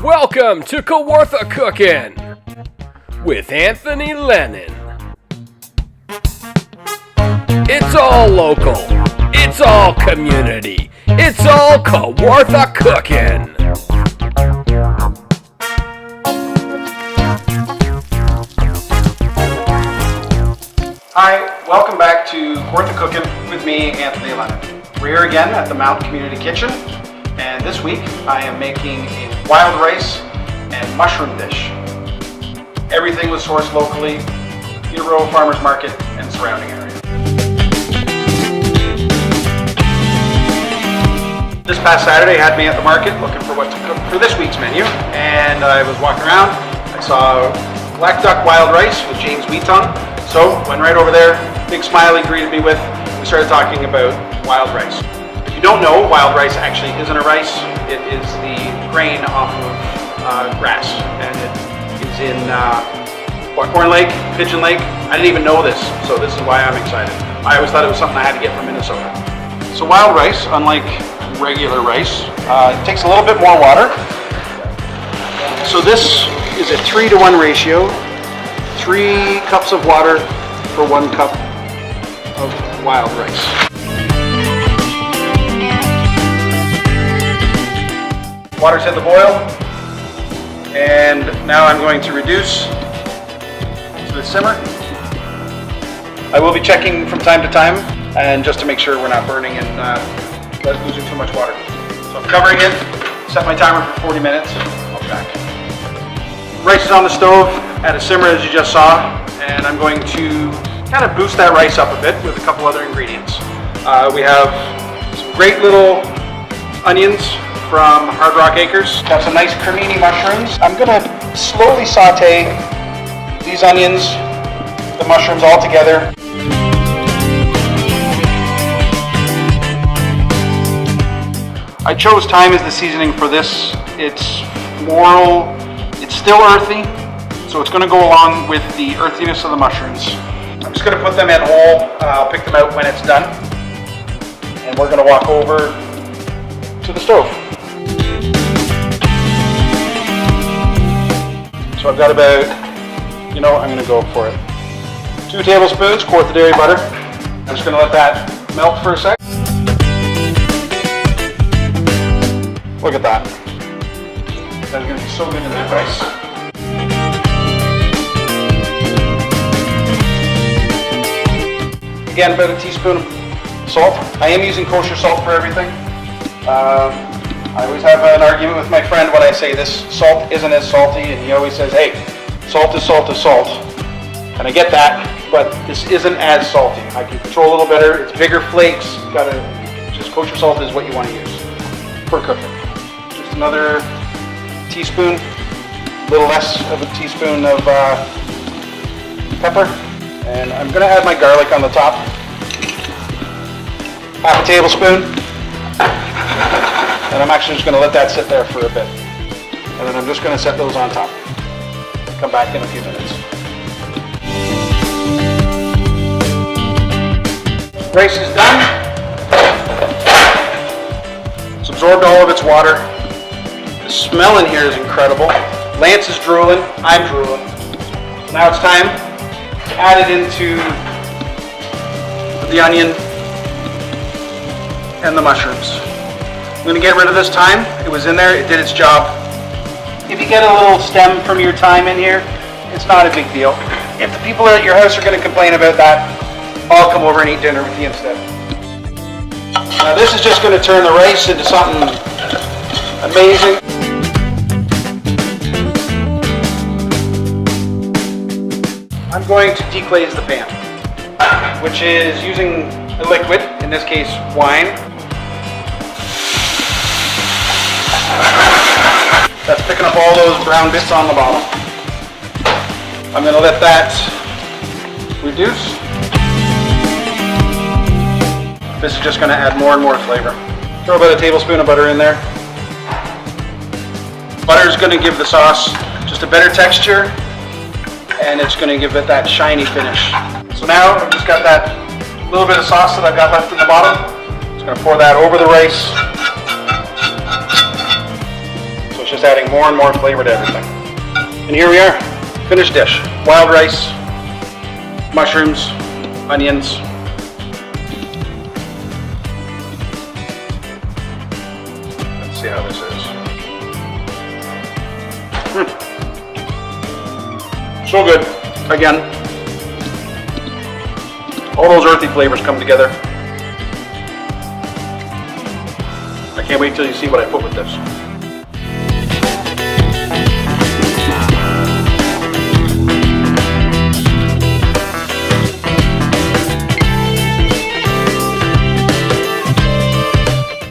Welcome to Kawartha Cookin' with Anthony Lennon. It's all local. It's all community. It's all Kawartha Cookin'. Hi, welcome back to Kawartha Cookin' with me, Anthony Lennon. We're here again at the Mount Community Kitchen, and this week I am making a wild rice and mushroom dish. Everything was sourced locally, Peterborough Farmers Market and surrounding area. This past Saturday had me at the market looking for what to cook for this week's menu, and I was walking around. I saw black duck wild rice with James wheat on, so went right over there. Big smile he greeted me with. We started talking about wild rice. If you don't know, wild rice actually isn't a rice. It is the grain off of grass, and it is in Buckhorn Lake, Pigeon Lake. I didn't even know this, so this is why I'm excited. I always thought it was something I had to get from Minnesota. So wild rice, unlike regular rice, it takes a little bit more water. So this is a 3-to-1 ratio. 3 cups of water for 1 cup of wild rice. Water's hit the boil, and now I'm going to reduce to the simmer. I will be checking from time to time, and just to make sure we're not burning and losing too much water. So I'm covering it, set my timer for 40 minutes, and I'll be back. Rice is on the stove at a simmer, as you just saw, and I'm going to kind of boost that rice up a bit with a couple other ingredients. We have some great little onions from Hard Rock Acres. Got some nice cremini mushrooms. I'm going to slowly saute these onions, the mushrooms all together. I chose thyme as the seasoning for this. It's floral, it's still earthy, so it's going to go along with the earthiness of the mushrooms. I'm just going to put them in whole. I'll pick them out when it's done. And we're going to walk over to the stove. So I've got about, I'm going to go for it. 2 tablespoons Kawartha dairy butter. I'm just going to let that melt for a sec. Look at that. That's going to be so good in that rice. Again, about a teaspoon of salt. I am using kosher salt for everything. I always have an argument with my friend when I say this salt isn't as salty, and he always says, hey, salt is salt is salt. And I get that, but this isn't as salty. I can control a little better. It's bigger flakes. Just kosher salt is what you want to use for cooking. Just another teaspoon, a little less of a teaspoon of pepper. And I'm going to add my garlic on the top. Half a tablespoon. And I'm actually just going to let that sit there for a bit. And then I'm just going to set those on top. Come back in a few minutes. Rice is done. It's absorbed all of its water. The smell in here is incredible. Lance is drooling. I'm drooling. Now it's time to add it into the onion and the mushrooms. I'm going to get rid of this thyme. It was in there, it did its job. If you get a little stem from your thyme in here, it's not a big deal. If the people at your house are going to complain about that, I'll come over and eat dinner with you instead. Now this is just going to turn the rice into something amazing. I'm going to deglaze the pan, which is using a liquid, in this case wine. That's picking up all those brown bits on the bottom. I'm going to let that reduce. This is just going to add more and more flavor. Throw about a tablespoon of butter in there. Butter is going to give the sauce just a better texture, and it's going to give it that shiny finish. So now I've just got that little bit of sauce that I've got left in the bottom. Just going to pour that over the rice. just adding more and more flavor to everything. And here we are, finished dish. Wild rice, mushrooms, onions. Let's see how this is. So good. Again, all those earthy flavors come together. I can't wait till you see what I put with this.